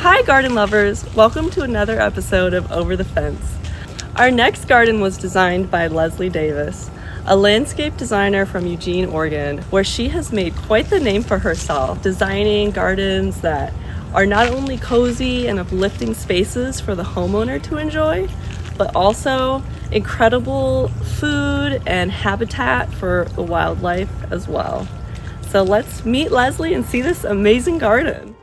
Hi garden lovers, welcome to another episode of Over the Fence. Our next garden was designed by Leslie Davis, a landscape designer from Eugene, Oregon, where she has made quite the name for herself, designing gardens that are not only cozy and uplifting spaces for the homeowner to enjoy, but also incredible food and habitat for the wildlife as well. So let's meet Leslie and see this amazing garden.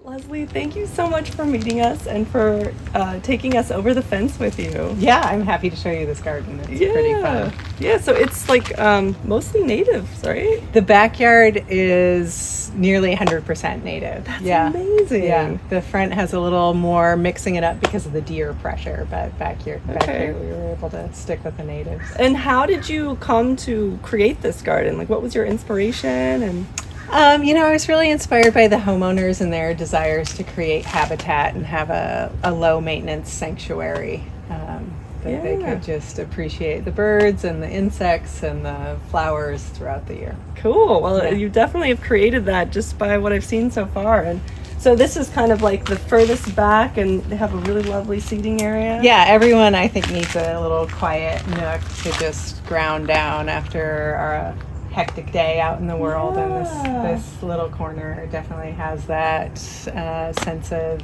Leslie, thank you so much for meeting us and for taking us over the fence with you. Yeah, I'm happy to show you this garden. It's pretty fun. Yeah, so it's like mostly natives, right? The backyard is nearly 100% native. That's amazing. Yeah, the front has a little more mixing it up because of the deer pressure, but back here we were able to stick with the natives. And how did you come to create this garden? Like, what was your inspiration? And I was really inspired by the homeowners and their desires to create habitat and have a low maintenance sanctuary. That they could just appreciate the birds and the insects and the flowers throughout the year. Cool. Well, you definitely have created that just by what I've seen so far. And so this is kind of like the furthest back, and they have a really lovely seating area. Yeah, everyone I think needs a little quiet nook to just ground down after our hectic day out in the world, and this little corner definitely has that sense of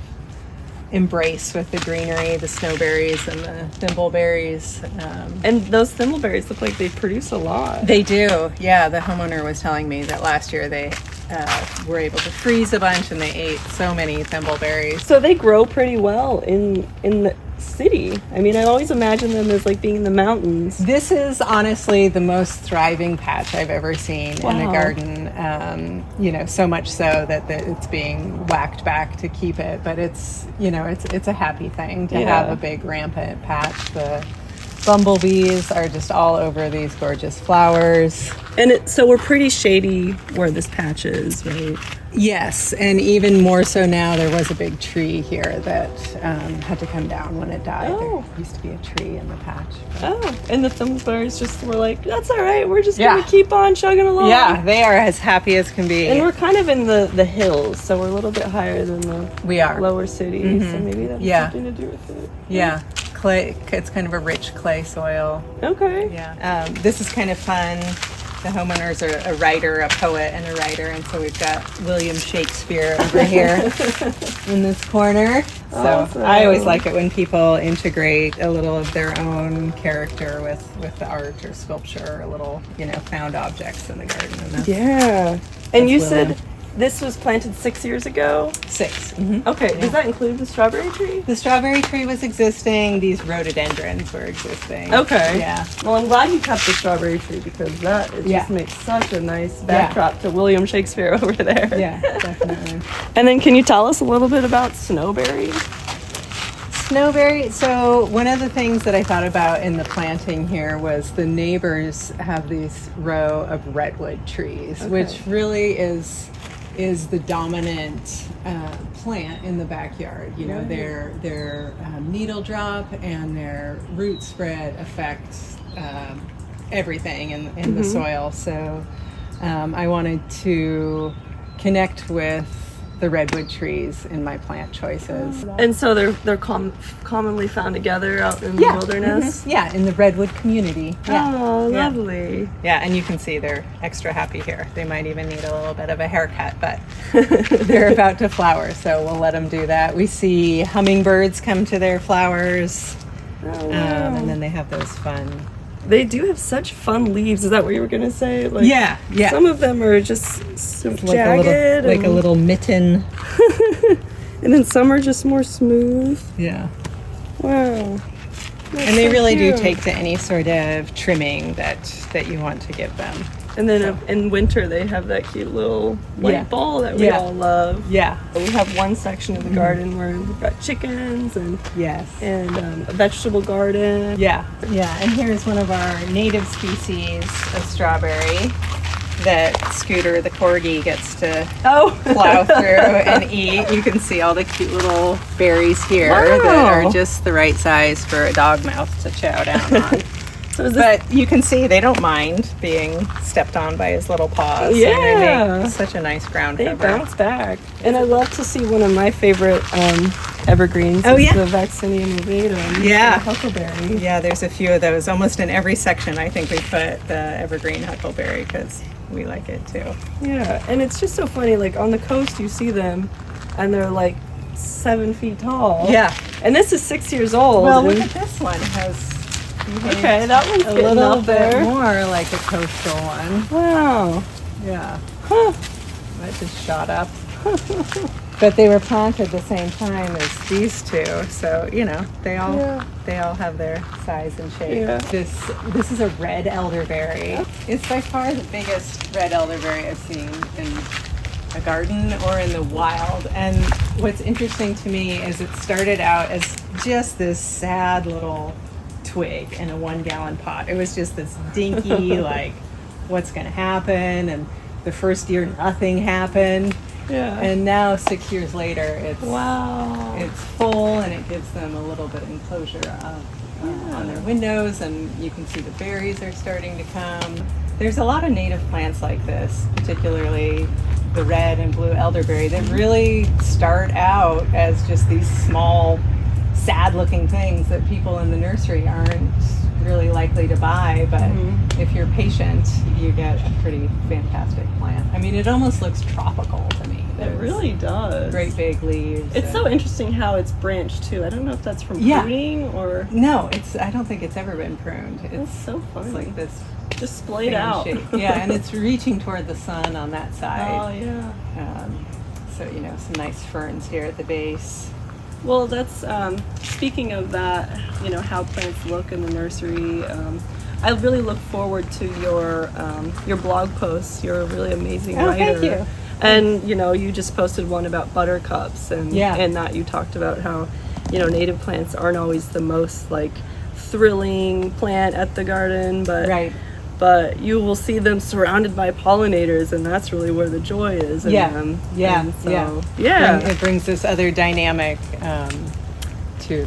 embrace with the greenery, the snowberries and the thimbleberries. And those thimbleberries look like they produce a lot. They do, yeah. The homeowner was telling me that last year they were able to freeze a bunch and they ate so many thimbleberries. So they grow pretty well in the city. I mean, I always imagine them as like being in the mountains. This is honestly the most thriving patch I've ever seen in a garden. So much so that it's being whacked back to keep it, but it's a happy thing to have a big rampant patch. The bumblebees are just all over these gorgeous flowers. And so we're pretty shady where this patch is, right? Yes, and even more so now, there was a big tree here that had to come down when it died. Oh. There used to be a tree in the patch. And the thimbleberries just were like, that's all right, we're just going to keep on chugging along. Yeah, they are as happy as can be. And we're kind of in the hills, so we're a little bit higher than the lower cities, so maybe that has something to do with it. Yeah, clay, it's kind of a rich clay soil. Okay. Yeah. This is kind of fun. The homeowners are a writer, a poet, and a writer, and so we've got William Shakespeare over here in this corner. So awesome. I always like it when people integrate a little of their own character with the art or sculpture, or little, found objects in the garden. And and you said this was planted 6 years ago? 6. Mm-hmm. Okay, does that include the strawberry tree? The strawberry tree was existing. These rhododendrons were existing. Okay. Yeah. Well, I'm glad you kept the strawberry tree because it just makes such a nice backdrop to William Shakespeare over there. Yeah, definitely. And then can you tell us a little bit about Snowberry? Snowberry, so one of the things that I thought about in the planting here was the neighbors have these row of redwood trees, which really is the dominant plant in the backyard. Their needle drop and their root spread affects everything in the soil. So I wanted to connect with the redwood trees in my plant choices. And so they're commonly found together out in the wilderness? Mm-hmm. Yeah, in the redwood community. Yeah. Oh, lovely. Yeah, and you can see they're extra happy here. They might even need a little bit of a haircut, but they're about to flower, so we'll let them do that. We see hummingbirds come to their flowers, and then they have those fun... They do have such fun leaves. Is that what you were going to say? Like, yeah. Some of them are just so jagged. Like a little mitten. And then some are just more smooth. Yeah. Wow. And they really do take to any sort of trimming that you want to give them. And then in winter, they have that cute little white ball that we all love. Yeah. We have one section of the garden where we've got chickens and a vegetable garden. Yeah. And here's one of our native species of strawberry. that Scooter the corgi gets to Oh, plow through and eat. You can see all the cute little berries here Wow. that are just the right size for a dog mouth to chow down on. so is this, But you can see they don't mind being stepped on by his little paws. And Yeah. they make such a nice ground they cover. bounce back. And I love to see one of my favorite evergreens. Oh, is yeah. the vaccinium ovum. Yeah. The huckleberry. Yeah, there's a few of those. Almost in every section, I think we put the evergreen huckleberry because we like it too. Yeah, and it's just so funny. Like on the coast, you see them, and they're like 7 feet tall. Yeah. And this is 6 years old. Well, look and- at this one. It has behaved Okay, that one's a getting little up bit there. more like a coastal one. Wow. Yeah. Huh. That just shot up. But they were planted the same time as these two, so you know they all have their size and shape. Yeah. This is a red elderberry. It's by far the biggest red elderberry I've seen in a garden or in the wild. And what's interesting to me is it started out as just this sad little twig in a 1-gallon pot. It was just this dinky like what's going to happen, and the first year nothing happened. Yeah. And now 6 years later, it's Wow. full, and it gives them a little bit of enclosure on their windows, and you can see the berries are starting to come. There's a lot of native plants like this, particularly the red and blue elderberry, that really start out as just these small, sad-looking things that people in the nursery aren't really likely to buy, but if you're patient, you get a pretty fantastic plant. I mean, it almost looks tropical to me. It There's really does. great big leaves. It's so interesting how it's branched too. I don't know if that's from Yeah. pruning or. No, I don't think it's ever been pruned. That's so funny. It's like this Just splayed fan out. shape. Yeah, and it's reaching toward the sun on that Oh side. yeah. So, you know, some nice ferns here at the base. Well, that's speaking of that. You know how plants look in the nursery. I really look forward to your blog posts. You're a really amazing Oh, writer. thank you. And you know, you just posted one about buttercups, and that you talked about how, you know, native plants aren't always the most like thrilling plant at the garden, but Right. but you will see them surrounded by pollinators, and that's really where the joy is in them. Yeah, And so, yeah. It brings this other dynamic to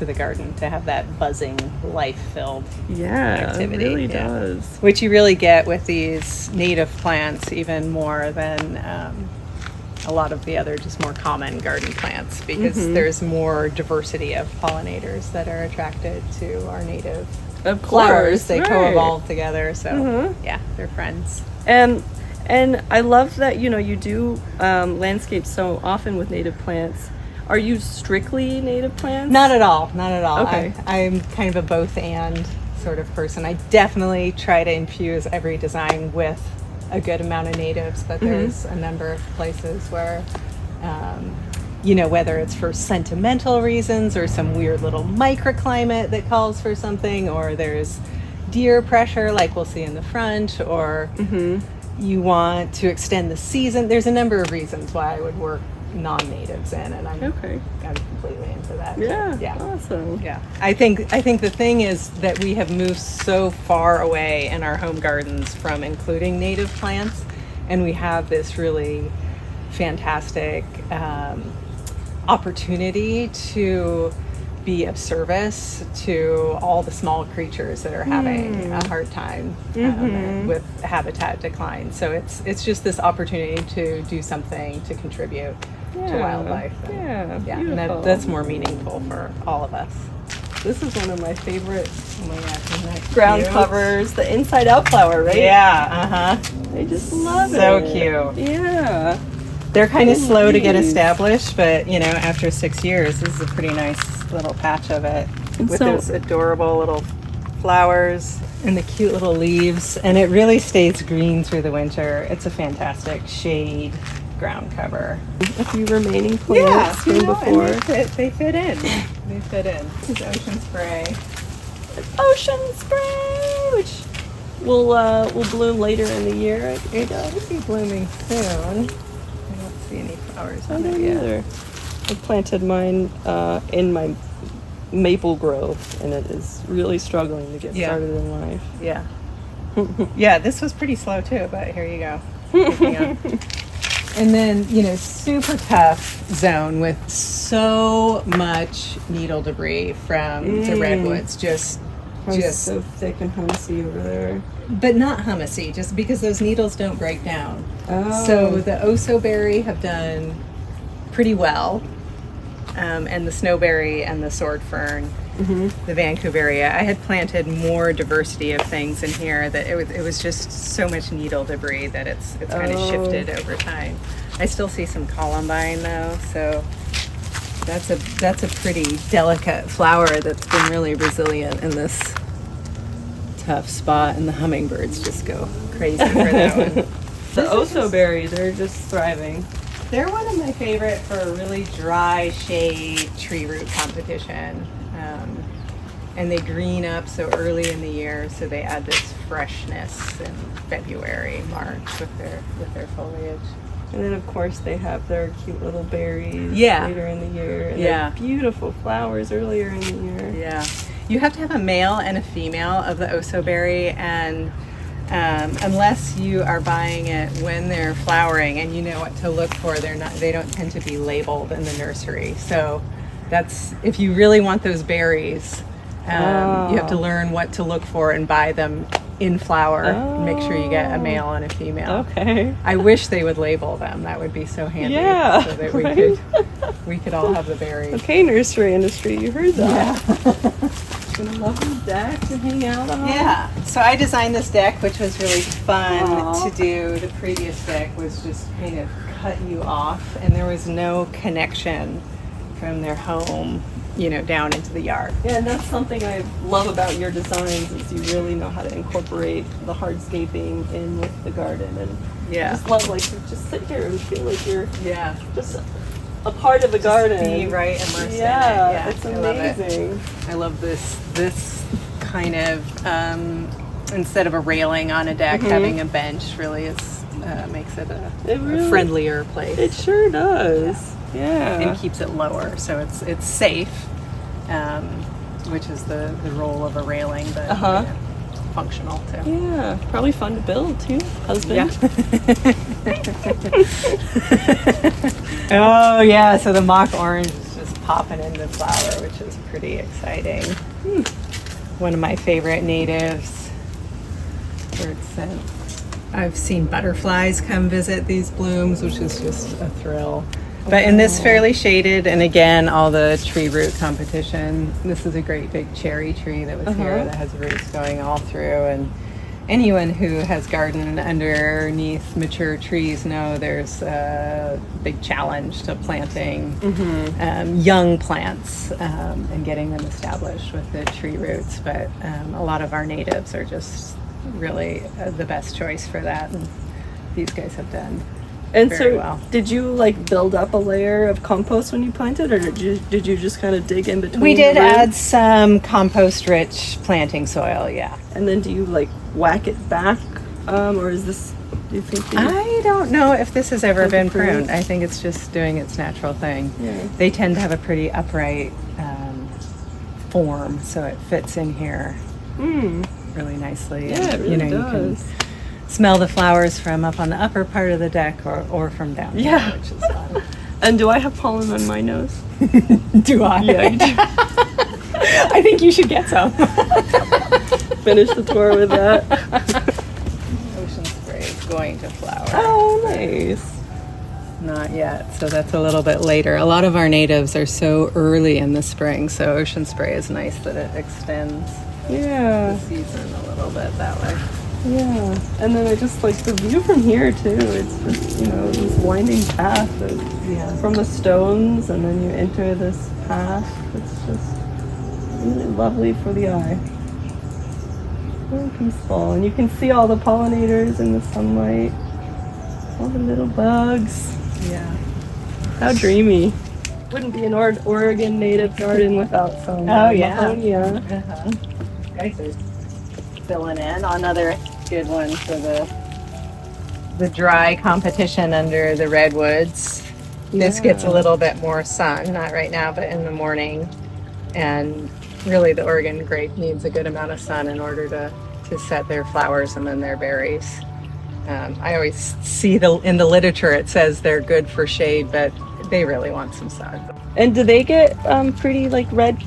the garden, to have that buzzing, life-filled Yeah, activity. it really Yeah. does. Which you really get with these native plants even more than a lot of the other just more common garden plants, because there's more diversity of pollinators that are attracted to our native Of flowers. course, They right. co-evolve together, so yeah, they're friends. And I love that, you know, you do landscapes so often with native plants. Are you strictly native plants? Not at all. Not at all. Okay. I'm kind of a both and sort of person. I definitely try to infuse every design with a good amount of natives, but there's a number of places where, you know, whether it's for sentimental reasons or some weird little microclimate that calls for something, or there's deer pressure like we'll see in the front, or you want to extend the season. There's a number of reasons why I would work non-natives in, and I'm completely into that. Yeah. Awesome. Yeah. I think the thing is that we have moved so far away in our home gardens from including native plants, and we have this really fantastic opportunity to be of service to all the small creatures that are having a hard time with habitat decline. So it's just this opportunity to do something to contribute to wildlife. And, and that's more meaningful for all of us. This is one of my favorite Oh my gosh, isn't that ground cute? covers, the inside out flower, right? Yeah, I just love So it. cute. Yeah. They're kind of slow to get Nice. established, but you know, after 6 years, this is a pretty nice little patch of it And with so- those adorable little flowers and the cute little leaves, and it really stays green through the winter. It's a fantastic shade ground cover. A few remaining plants from before. and they fit in. They fit in. This is Ocean Spray. Ocean spray, which will bloom later in the year. It should be blooming soon. I don't see any flowers I on don't it yet. either. I planted mine in my maple grove, and it is really struggling to get Yeah. started in life. Yeah. Yeah, this was pretty slow too, but here you go. Picking up. And then, super tough zone with so much needle debris from the redwoods. Just so thick and humusy over there. But not hummusy, just because those needles don't break down. Oh. So the Ossoberry have done pretty well, and the Snowberry and the sword fern, the Vancouveria. I had planted more diversity of things in here that it was just so much needle debris that it's kind of shifted over time. I still see some columbine though, so that's a pretty delicate flower that's been really resilient in this tough spot, and the hummingbirds just go crazy for that one. The Ossoberry, they're just thriving. They're one of my favorite for a really dry shade tree root competition. And they green up so early in the year, so they add this freshness in February, March with their foliage. And then of course they have their cute little berries Yeah. later in the year. And Yeah. their beautiful flowers earlier in the year. Yeah. You have to have a male and a female of the Ossoberry, and unless you are buying it when they're flowering and you know what to look for, they don't tend to be labeled in the nursery. So that's, if you really want those berries, you have to learn what to look for and buy them in flower. Make sure you get a male and a female. Okay. I wish they would label them. That would be so handy. Yeah, So that right? we could all have the berries. Okay, nursery industry, you heard that. Yeah. Gonna love this deck to hang out on. Yeah. So I designed this deck, which was really fun Aw. to do. The previous deck was just kind of cut you off, and there was no connection from their home, down into the yard. Yeah, and that's something I love about your designs is you really know how to incorporate the hardscaping in with the garden, and I just love to just sit here and feel like you're just a part of the garden. Be right immersed in it. Yeah, it's I love it. amazing. I love this kind of instead of a railing on a deck, having a bench really is makes it a friendlier place. It sure does. Yeah. And keeps it lower, so it's safe, which is the role of a railing, but functional too. Yeah, probably fun to build too, husband. Oh yeah, so the mock orange is just popping into flower, which is pretty exciting. One of my favorite natives. I've seen butterflies come visit these blooms, which is just a thrill. But in this fairly shaded, and again, all the tree root competition, this is a great big cherry tree that was here that has roots going all through. And anyone who has gardened underneath mature trees know there's a big challenge to planting young plants and getting them established with the tree roots. But a lot of our natives are just really the best choice for that. And these guys have done And very so, well. did you build up a layer of compost when you planted, or did you just kind of dig in between? We did the roots? add some compost-rich planting soil, yeah. And then do you whack it back, or is this? Do you think? I don't know if this has ever been pruned? pruned. I think it's just doing its natural thing. Yeah. They tend to have a pretty upright form, so it fits in here really nicely. Yeah, it really You does. can smell the flowers from up on the upper part of the deck or from down here, Yeah. which is fun. And do I have pollen on my nose? Do I? Yeah, you do. I think you should get some. Finish the tour with that. Ocean spray is going to flower. Oh, nice. Not yet, so that's a little bit later. A lot of our natives are so early in the spring, so ocean spray is nice that it extends Yeah. the season a little bit that way. Yeah. And then I just like the view from here too. It's just, this winding path from the stones, and then you enter this path. It's just really lovely for the eye. Very peaceful. And you can see all the pollinators in the sunlight. All the little bugs. Yeah. How dreamy. Wouldn't be an Oregon native garden without some mahonia. Guys are filling in. Another good one for the dry competition under the redwoods. This gets a little bit more sun, not right now, but in the morning. And really the Oregon grape needs a good amount of sun in order to to set their flowers and then their berries. I always see in the literature it says they're good for shade, but they really want some sun. And do they get pretty like red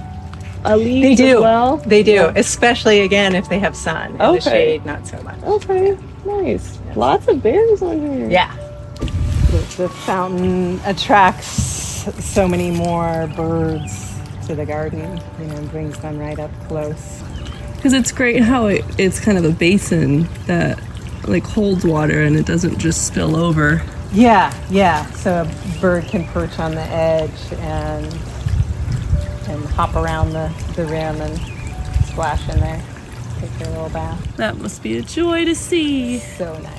leaves They do. as well? They do, Yeah. especially again if they have sun. In the Okay. shade, not so much. Okay, nice. Lots of berries on here. Yeah. The fountain attracts so many more birds to the garden, brings them right up close. Because it's great how it's kind of a basin that like holds water and it doesn't just spill over. Yeah. So a bird can perch on the edge and hop around the rim and splash in there, take their little bath. That must be a joy to see. So nice.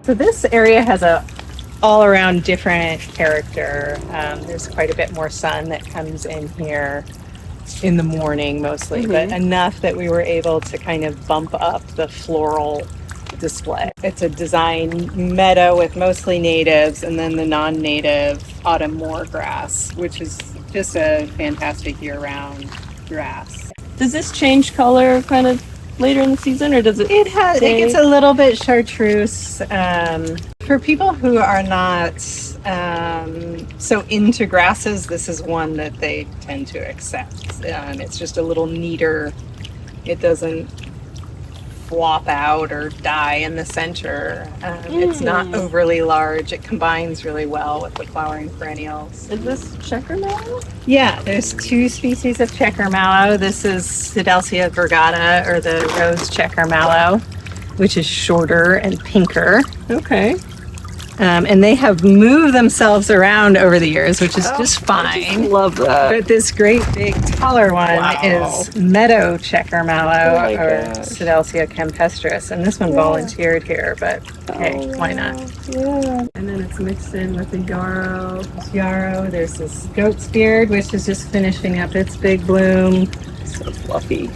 So this area has a all around different character. There's quite a bit more sun that comes in here in the morning mostly, but enough that we were able to kind of bump up the floral display. It's a design meadow with mostly natives and then the non-native autumn moor grass, which is just a fantastic year-round grass. Does this change color kind of later in the season, or does it? It gets a little bit chartreuse. For people who are not so into grasses, this is one that they tend to accept. It's just a little neater. It doesn't flop out or die in the center. It's not overly large. It combines really well with the flowering perennials. Is this checker mallow? Yeah, there's two species of checker mallow. This is Sidelcia virgata, or the rose checker mallow, which is shorter and pinker. Okay. And they have moved themselves around over the years, which is just fine. Love that. But this great big taller one is meadow checker mallow, or gosh. Sidelcia campestris. And this one volunteered here, but hey, why not? Yeah. And then it's mixed in with the yarrow. There's this goat's beard, which is just finishing up its big bloom. So fluffy.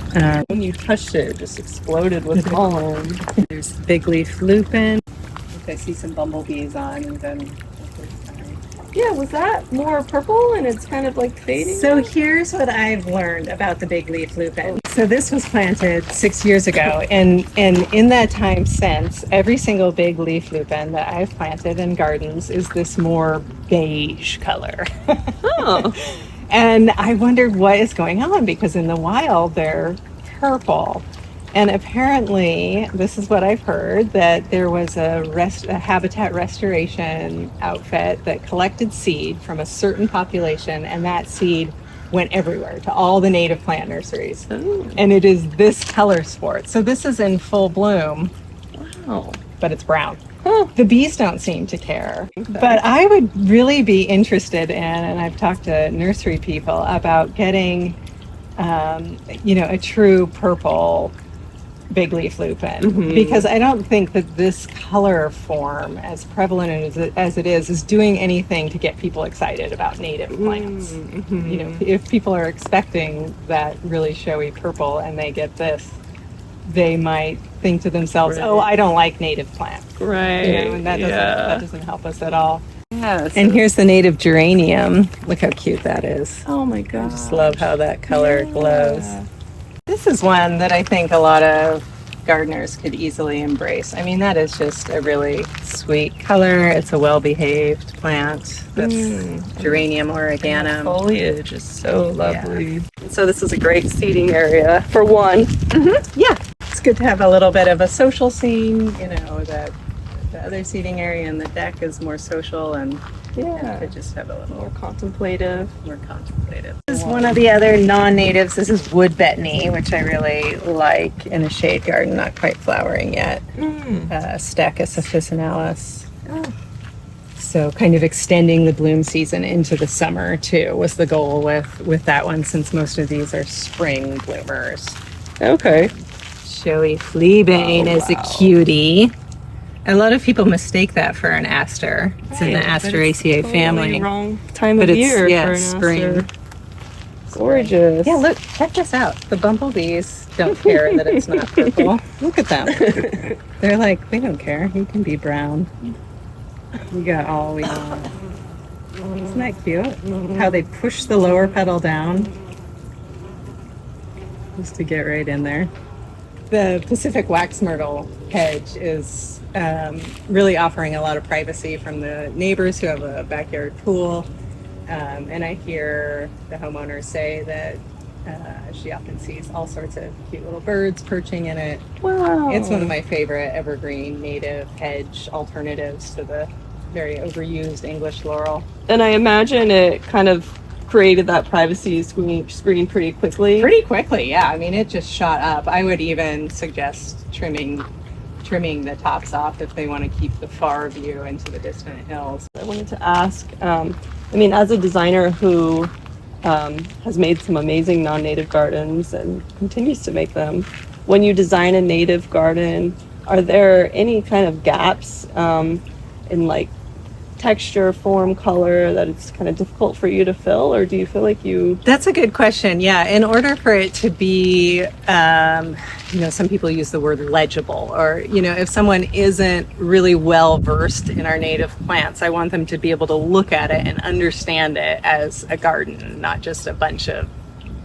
When you touched it, it just exploded with pollen. There's big leaf lupin. I see some bumblebees on, and then Yeah, was that more purple and it's kind of like fading? so here's what I've learned about the big leaf lupin. So this was planted 6 years ago, and in that time since, every single big leaf lupin that I've planted in gardens is this more beige color. Oh. And I wondered what is going on, because in the wild they're purple. And apparently, this is what I've heard, that there was a habitat restoration outfit that collected seed from a certain population, and that seed went everywhere to all the native plant nurseries. Oh. And it is this color sport. So this is in full bloom, Wow. but it's brown. Huh. The bees don't seem to care. Okay. But I would really be interested in, and I've talked to nursery people about getting, a true purple big leaf lupin, because I don't think that this color form, as prevalent as it is doing anything to get people excited about native plants. If people are expecting that really showy purple and they get this, they might think to themselves, Right. "Oh, I don't like native plants." Right. And that doesn't help us at all. Yes. And here's the native geranium. Look how cute that is. Oh my I gosh. just love how that color glows. This is one that I think a lot of gardeners could easily embrace. I mean, that is just a really sweet color. It's a well-behaved plant. That's geranium The oreganum. foliage is so lovely. So this is a great seating area for one. Yeah, it's good to have a little bit of a social scene. You know, the other seating area and the deck is more social, and could just have a little More contemplative. This is one of the other non-natives. This is wood betony, which I really like in a shade garden, not quite flowering yet. Stachys officinalis. So kind of extending the bloom season into the summer too was the goal with that one, since most of these are spring bloomers. Okay. Showy fleabane is a cutie. A lot of people mistake that for an aster. It's in the Asteraceae family. Wrong time But of it's, year yeah, for an spring. aster. Gorgeous. Yeah, look, check this out. The bumblebees don't care that it's not purple. Look at them. They're like, we don't care. You can be brown. We got all we want. Isn't that cute? How they push the lower petal down just to get right in there. The Pacific wax myrtle hedge is really offering a lot of privacy from the neighbors who have a backyard pool. And I hear the homeowners say that she often sees all sorts of cute little birds perching in it. Wow. It's one of my favorite evergreen native hedge alternatives to the very overused English laurel. And I imagine it kind of created that privacy screen pretty quickly. Pretty quickly, yeah. I mean, it just shot up. I would even suggest trimming the tops off if they want to keep the far view into the distant hills. I wanted to ask, I mean, as a designer who has made some amazing non-native gardens and continues to make them, when you design a native garden, are there any kind of gaps in like texture, form, color that it's kind of difficult for you to fill, or do you feel like you... That's a good question. Yeah, in order for it to be, some people use the word legible, or, if someone isn't really well versed in our native plants, I want them to be able to look at it and understand it as a garden, not just a bunch of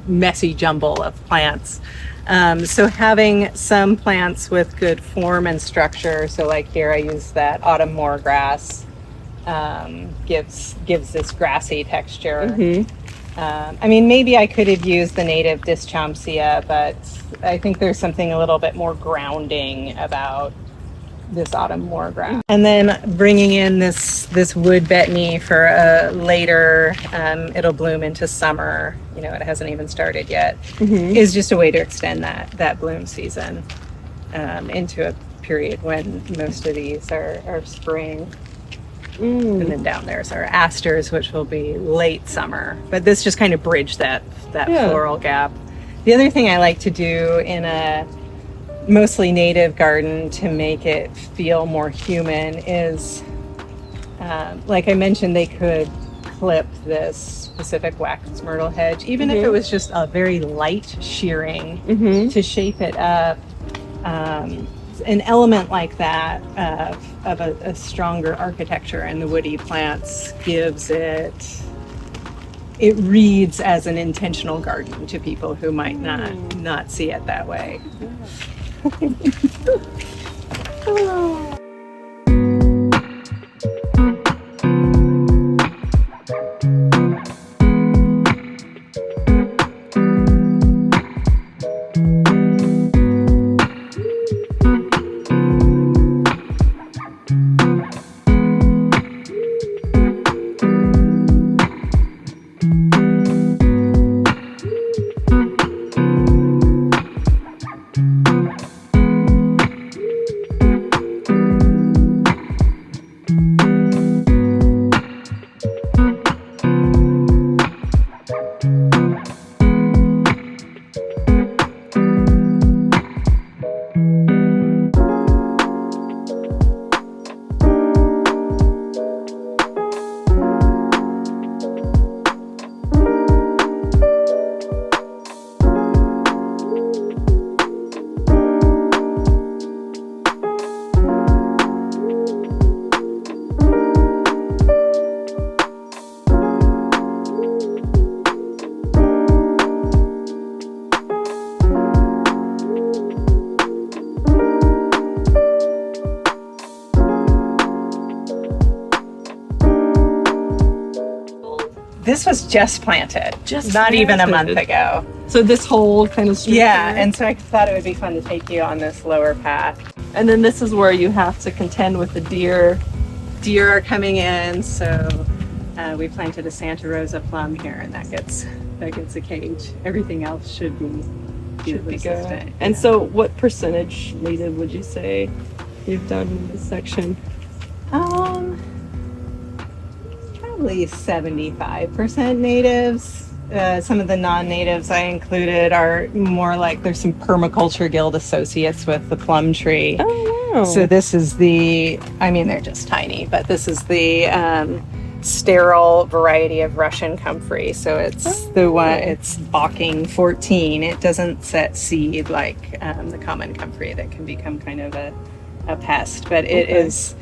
messy jumble of plants. So having some plants with good form and structure, so like here I use that autumn moor grass, gives this grassy texture. I mean, maybe I could have used the native Dischampsia, but I think there's something a little bit more grounding about this autumn moor grass. And then bringing in this wood betony for a later, it'll bloom into summer. It hasn't even started yet. Is just a way to extend that bloom season into a period when most of these are spring. And then down there's our asters, which will be late summer. But this just kind of bridged that floral gap. The other thing I like to do in a mostly native garden to make it feel more human is, like I mentioned, they could clip this Pacific wax myrtle hedge, even if it was just a very light shearing to shape it up. An element like that of a stronger architecture in the woody plants gives it reads as an intentional garden to people who might not see it that way. this was just planted, Just not even a planted. month ago. So this whole kind of street Yeah, here. and so I thought it would be fun to take you on this lower path. And then this is where you have to contend with the deer. Deer are coming in, so we planted a Santa Rosa plum here, and that gets a cage. Everything else should be resistant. And so what percentage native would you say you've done in this section? Probably 75% natives. Some of the non-natives I included are more like there's some permaculture guild associates with the plum tree. Oh, wow. So this is they're just tiny, but this is the sterile variety of Russian comfrey. So it's it's Bocking 14. It doesn't set seed like the common comfrey that can become kind of a pest, but it is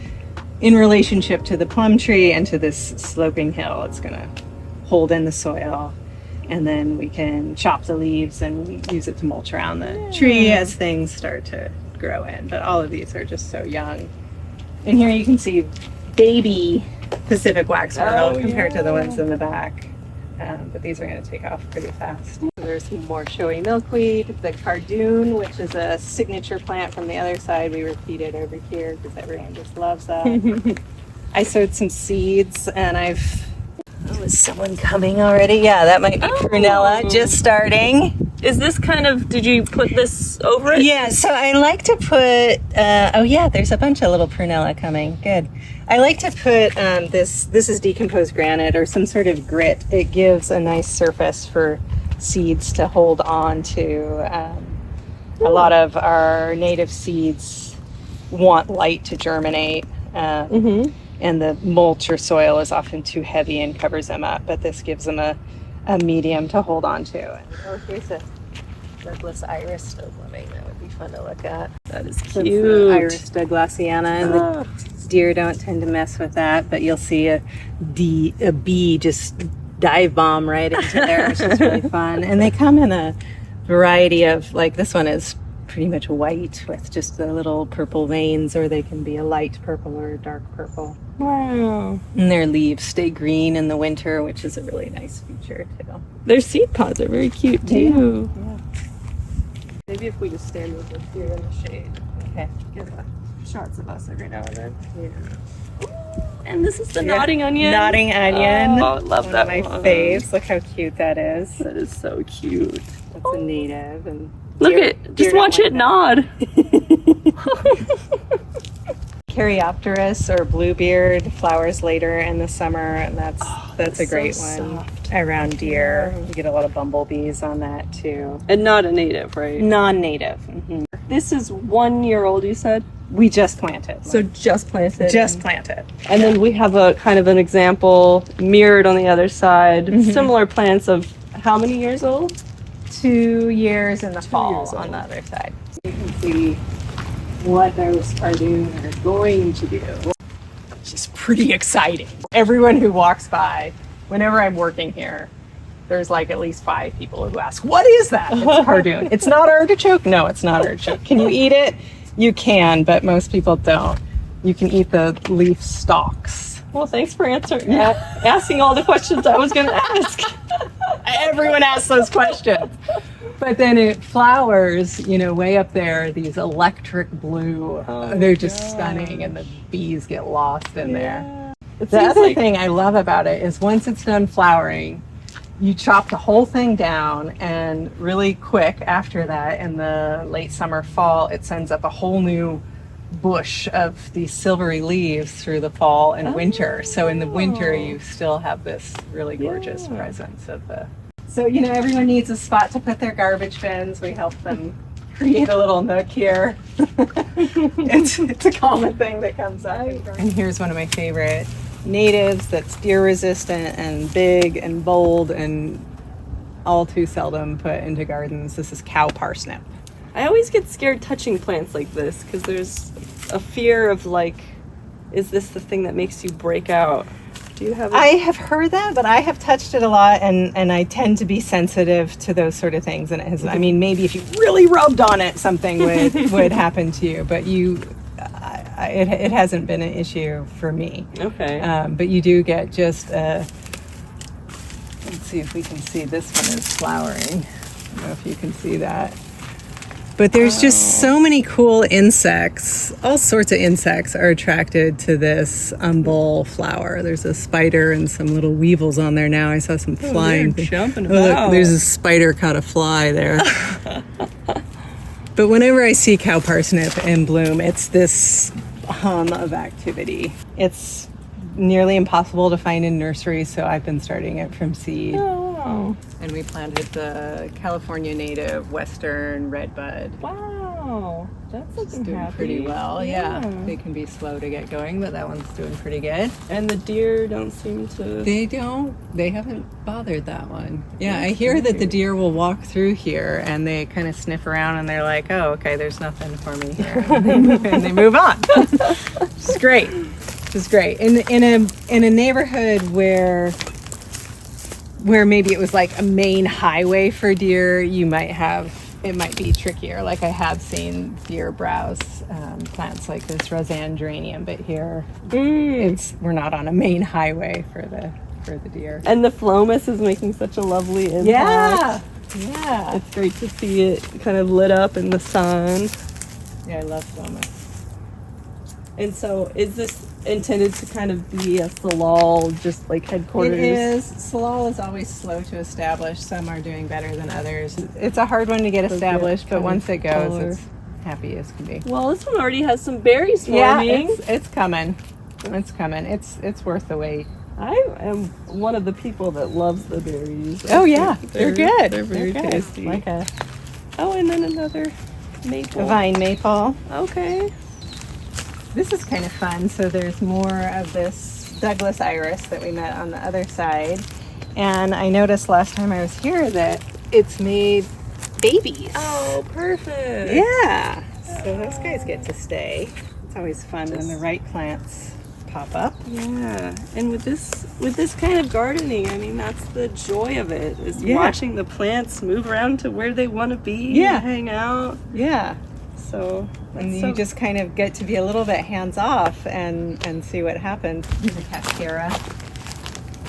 in relationship to the plum tree and to this sloping hill. It's going to hold in the soil, and then we can chop the leaves and use it to mulch around the tree as things start to grow in. But all of these are just so young. And here you can see baby Pacific wax myrtle compared to the ones in the back. But these are going to take off pretty fast. There's some more showy milkweed, the cardoon, which is a signature plant from the other side. We repeat it over here because everyone just loves that. I sowed some seeds, and is someone coming already? Yeah, that might be prunella just starting. Is this did you put this over it? Yeah, so I like to put, there's a bunch of little prunella coming. Good. I like to put this is decomposed granite or some sort of grit. It gives a nice surface for seeds to hold on to. A lot of our native seeds want light to germinate. And the mulch or soil is often too heavy and covers them up, but this gives them a medium to hold on to. And here's a Douglas iris still blooming. That would be fun to look at. That is That's cute. Iris Douglasiana, and the deer don't tend to mess with that, but you'll see a bee just dive bomb right into there, which is really fun. And they come in a variety of, like this one is pretty much white with just the little purple veins, or they can be a light purple or a dark purple. Wow. And their leaves stay green in the winter, which is a really nice feature too. Their seed pods are very cute too. Yeah. Maybe if we just stand over here in the shade. Okay. Get shots of us every now and then. Yeah. And this is the nodding onion. Nodding onion. Oh, I love that one of my one. faves. Look how cute that is. That is so cute. That's a native. And Look deer- at, deer just don't watch like it that. nod. Caryopteris or bluebeard flowers later in the summer, and that's a great so one soft. around deer. You get a lot of bumblebees on that too. And not a native, right? Non-native. This is 1 year old, you said? We just planted. So just planted. just planted. And then we have a kind of an example mirrored on the other side. Similar plants of how many years old? 2 years in the fall years on old. the other side. You can see what those cardoon are going to do, which is pretty exciting. Everyone who walks by, whenever I'm working here, there's like at least 5 people who ask, "What is that?" It's cardoon. It's not artichoke? No, it's not artichoke. Can you eat it? You can, but most people don't. You can eat the leaf stalks. Well, thanks for asking all the questions I was going to ask. Everyone asks those questions. But then it flowers, way up there, these electric blue. They're just stunning, and the bees get lost in there. The other thing I love about it is once it's done flowering, you chop the whole thing down, and really quick after that, in the late summer, fall, it sends up a whole new bush of these silvery leaves through the fall and winter. So in the winter, you still have this really gorgeous presence of the... So, everyone needs a spot to put their garbage bins. We help them create a little nook here. It's a common thing that comes up. And here's one of my favorite natives that's deer resistant and big and bold and all too seldom put into gardens. This is cow parsnip. I always get scared touching plants like this because there's a fear of is this the thing that makes you break out? Do you have I have heard that, but I have touched it a lot, and I tend to be sensitive to those sort of things. And it has, maybe if you really rubbed on it, something would happen to you. But it hasn't been an issue for me. Okay. But you do get just Let's see if we can see. This one is flowering. I don't know if you can see that. But there's just so many cool insects. All sorts of insects are attracted to this umbel flower. There's a spider and some little weevils on there now. I saw some flying. They're jumping Oh, about. look, there's a spider caught a fly there. But whenever I see cow parsnip in bloom, it's this hum of activity. It's nearly impossible to find in nurseries, so I've been starting it from seed. Oh, wow. And we planted the California native western redbud. Wow. That's It's looking doing happy. pretty well. Yeah. They can be slow to get going, but that one's doing pretty good. And the deer don't seem to... They haven't bothered that one. Yeah, I hear that the deer will walk through here and they kind of sniff around and they're like, oh, okay, there's nothing for me here. And they move on. It's great. It's great. In a neighborhood where maybe it was like a main highway for deer, it might be trickier. Like I have seen deer browse plants like this Roseanne geranium, but here we're not on a main highway for the deer. And the phlomis is making such a lovely impact. Yeah. It's great to see it kind of lit up in the sun. Yeah, I love phlomis. And so is this intended to kind of be a salal, just like headquarters? It is. Salal is always slow to establish. Some are doing better than others. It's a hard one to get established, but once it goes, it's happy as can be. Well, this one already has some berries forming. Yeah, it's coming. It's coming. It's worth the wait. I am one of the people that loves the berries. Oh yeah, they're good. They're very good. tasty. Like a and then another maple. vine maple. Okay. This is kind of fun. So there's more of this Douglas iris that we met on the other side. And I noticed last time I was here that it's made babies. Oh, perfect. Yeah. So those guys get to stay. It's always fun when the right plants pop up. Yeah. And with this kind of gardening, I mean, that's the joy of it, is watching the plants move around to where they want to be, hang out. Yeah. So and you just kind of get to be a little bit hands off and see what happens. Here's a cascara.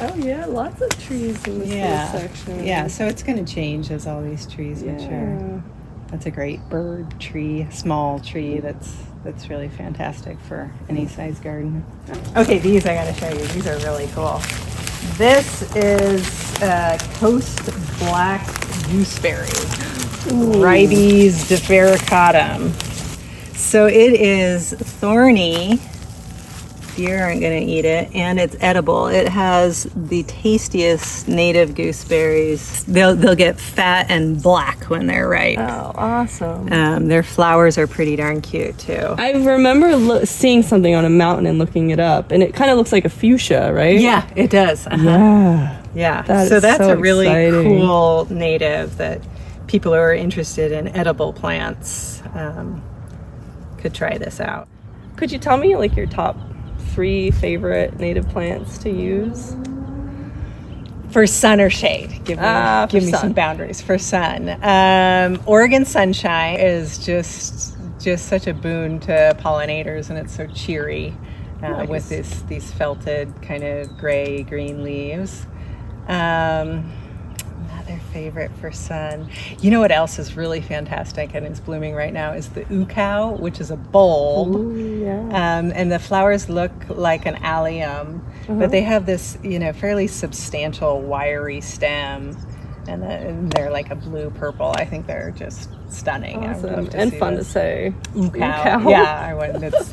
Oh yeah, lots of trees in this little section. Yeah, so it's going to change as all these trees mature. That's a great bird tree, small tree that's really fantastic for any size garden. Okay, these I got to show you. These are really cool. This is Coast Black Gooseberry. Ribes defericatum. So it is thorny. Deer aren't going to eat it, and it's edible. It has the tastiest native gooseberries. They'll get fat and black when they're ripe. Oh, awesome. Their flowers are pretty darn cute too. I remember seeing something on a mountain and looking it up, and it kind of looks like a fuchsia, right? Yeah, it does. Yeah. That's a really cool native that people who are interested in edible plants could try this out. Could you tell me like your top 3 favorite native plants to use? For sun or shade? Give me some boundaries. For sun. Oregon sunshine is just such a boon to pollinators, and it's so cheery with these felted kind of gray green leaves. Another favorite for sun. You know what else is really fantastic and is blooming right now is the ukau, which is a bulb. Ooh, yeah. And the flowers look like an allium, but they have this, fairly substantial wiry stem, and they're like a blue purple. I think they're just stunning. Awesome. And fun to say. Ukau. Yeah,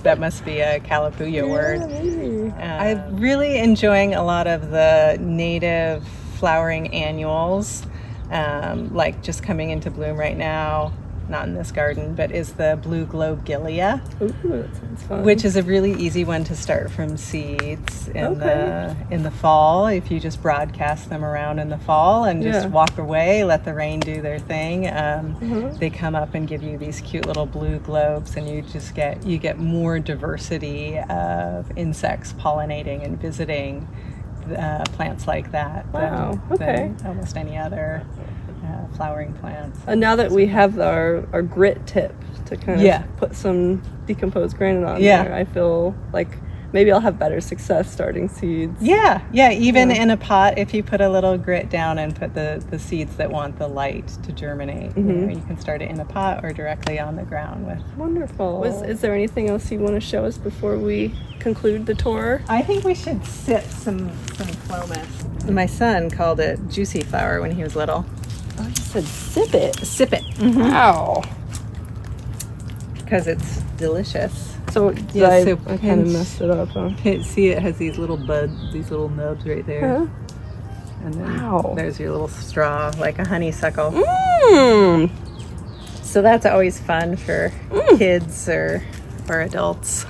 that must be a Kalapuya word. Maybe. I'm really enjoying a lot of the native flowering annuals, like just coming into bloom right now, not in this garden, but is the blue globe gilia. Ooh, that sounds fun. Which is a really easy one to start from seeds in the fall. If you just broadcast them around in the fall and just walk away, let the rain do their thing, they come up and give you these cute little blue globes, and you get more diversity of insects pollinating and visiting plants like that than almost any other flowering plants. And now that we have our grit tip to kind of put some decomposed granite on there, I feel like maybe I'll have better success starting seeds. Yeah, even in a pot, if you put a little grit down and put the seeds that want the light to germinate, you can start it in a pot or directly on the ground with. Wonderful. Is there anything else you want to show us before we conclude the tour? I think we should sip some clomis. My son called it juicy flower when he was little. Oh, you said sip it. Sip it. Wow. Because it's delicious. So, I kind of messed it up, huh? See, it has these little buds, these little nubs right there. Huh? And then Wow. there's your little straw, like a honeysuckle. Mmm. So that's always fun for kids or adults.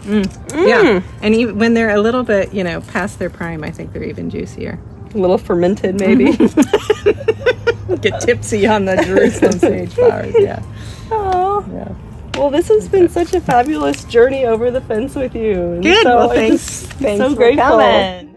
Yeah, and even when they're a little bit, past their prime, I think they're even juicier. A little fermented, maybe. Get tipsy on the Jerusalem sage flowers, yeah. Oh. Yeah. Well, this has been such a fabulous journey over the fence with you. And Good. so Well, it's thanks so for grateful. coming.